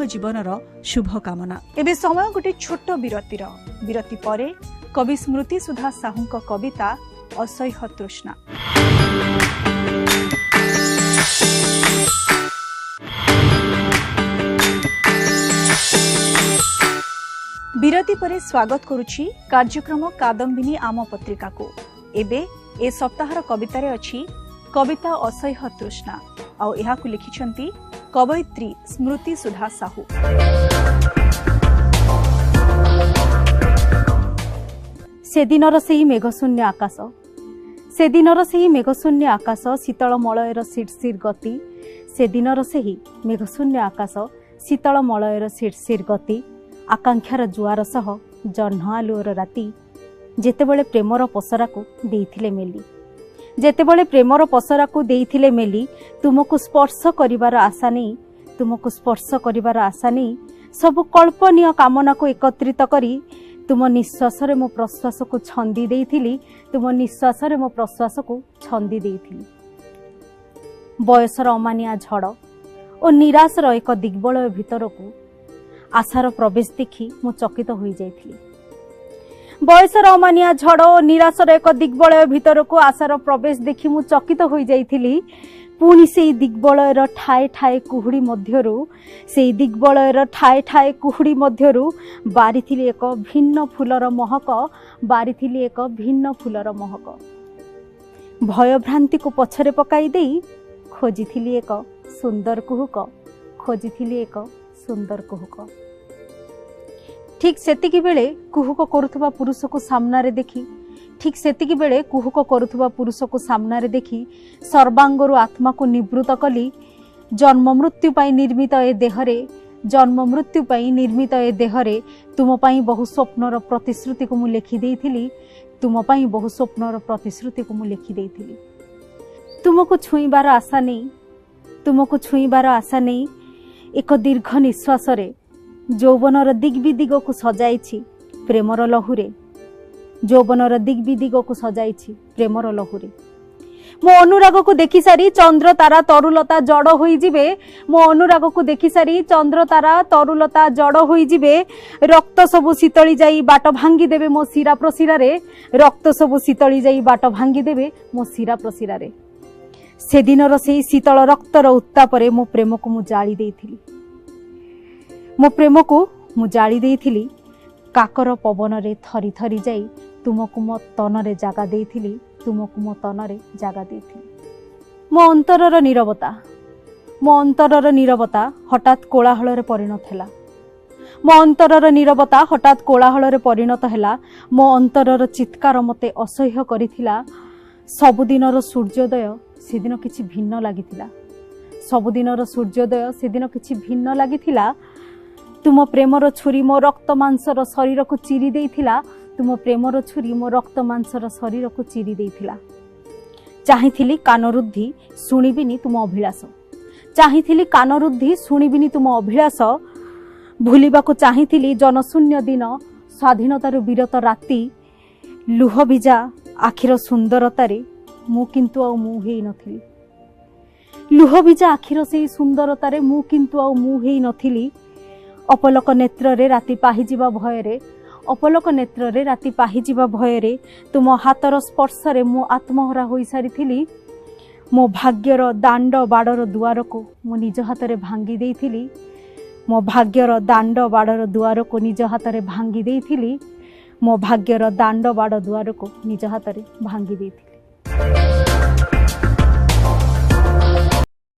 जीवनर शुभकामना। एबे समय गोटे छोट विरतिर विरति परे कवि स्मृति सुधा साहू कविता असह्य तृष्णा। विरति परे स्वागत करुछि कार्यक्रम कादम्बिनी आम पत्रिका को। एबे ए सप्ताहर कवितारे अछि कविता असह्य तृष्णा आउ एहाकु लिखिछंती कवयित्री स्मृति सुधा साहू। सेदिनर सेही मेघशून्य आकाश, सेदिनर सेही मेघशून्य आकाश शीतल मलयर शिरशिर गति, सेदिनर सेही मेघशून्य आकाश शीतल मलयर शिरशिर गति, आकांक्षार जुआर सह जह्न आलुअर राति, जेतेबेले प्रेमर पसरा को देइथिले मेली, जेतेबेले प्रेमर पसरा को देइथिले मेली, तुमको स्पर्श करिवार आशा नहीं, तुमको स्पर्श करिवार आशा नहीं, सब कल्पनीय कामना को एकत्रित करी तुम निश्वास रे मो प्रश्वास को छंदी देइथिली, तुम निश्वास रे मो प्रश्वास को छंदी देइथिली। बयसर अमानिया झड़ और निराशर एक दिग्बलय भितर को आशार प्रवेश देखि मु चकित होई जाइथिली। बयसर अमानिया झड़ और निराशर एक दिग्बलय भितर को आशार प्रवेश देखि मु चकित होई जाइथिली। पुणी से दिग्बलयर ठाए ठाए कुहुड़ी मध्यरु, से दिग्बलयर ठाए ठाए कुहुड़ी मध्यरु बारिथिली एक भिन्न फुलर महक, बारिथिली एक भिन्न फुलर महक। भय भ्रांति को पछरे पकाई देई खोजिथिली एक सुंदर कुहुक, खोजिथिली एक सुंदर कुहुक। ठीक सेतिकी बेले कुहुक करुथुबा पुरुष को सामना रे देखी, ठीक सेतिकी बेले कुहुक करुथुबा पुरुष को सामना रे देखी सर्वांगरु आत्मा को निवृत्त कली। जन्म मृत्यु पाई निर्मित ए देहरे, जन्म मृत्यु पाई निर्मित ए देहरे तुम पाई बहु स्वप्नर प्रतिश्रुति को मु लिखि देइथिली, तुम पाई बहु स्वप्नर प्रतिश्रुति को मु लिखि देइथिली। तुमको छुईबार आशा नहीं, तुमको छुईबार आशा नहीं, एक दीर्घ निश्वास रे यौवनर दिग्विदिग को सजाइछि प्रेमर लहुरे, यौवनर दिग्विदिग को सजाइछि प्रेमर लहुरे। मो अनुराग को देखि सारी चंद्र तारा तरुलता जड़ होई जिबे, मो अनुराग को देखि सारी चंद्र तारा तरुलता जड़ होई जिबे, रक्त सबु शीतली जाई बाट भांगी देबे मो शिरा प्रशिरा रे, रक्त सबु शीतली जाई बाट भांगी देबे मो शिरा प्रशिरा रे। से दिनर सेही शीतल रक्तर उत्तापरे मो प्रेम को मु जाली देइथिली, मो प्रेम को मु जाली देइथिली। काकर पवन रे थरी थरी जाई तुमको मो तन रे जागा देइथिली, तुमको मो तन रे जागा देइथिली। मो अंतरर नीरवता, मो अंतरर नीरवता हठात कोलाहल रे परिणत हैला, मो अंतरर नीरवता हठात कोलाहल रे परिणत हैला। मो अंतरर चित्कार मते असह्य करिथिला। सबुदिनर सूर्योदय सेदिन किछि भिन्न लागिथिला, सबुदिनर सूर्योदय सेदिन किछि भिन्न लागिथिला। तुम प्रेमर छुरी मो रक्त मांसर शरीर को चिरी देइथिला, तुम प्रेमर छुरी मो रक्त मांसर शरीर को चिरी देइथिला। चाहिथिली कानरुद्धि सुनिबिनी तुम अभिलाष, चाहिथिली कानरुद्धि सुनिबिनी तुम अभिलाष। भूलिबा को चाहिथिली जनशून्य दिन, स्वाधीनतार विरत राति, लुह बिजा आखिर सुंदरतारे मु किंतु आ मु हेई नथिली, लुह बिजा आखिर से सुंदरतारे मु किंतु आ मु हेई नथिली। अपलक नेत्र रे राति पाहि जिबा भय रे, अपलक नेत्र रे राति पाहि जिबा भय रे तुम हातर स्पर्श रे मु आत्महरा होई सारिथिली। मो भाग्यर दांड बाड़र दुआर को मु निज हाथ रे भांगी देइथिली, मो भाग्यर दांड बाड़र दुआर को निज हाथ रे भांगी देइथिली, मो भाग्यर दांड बाड़ दुआर को निज हाथ रे भांगी देइथिली।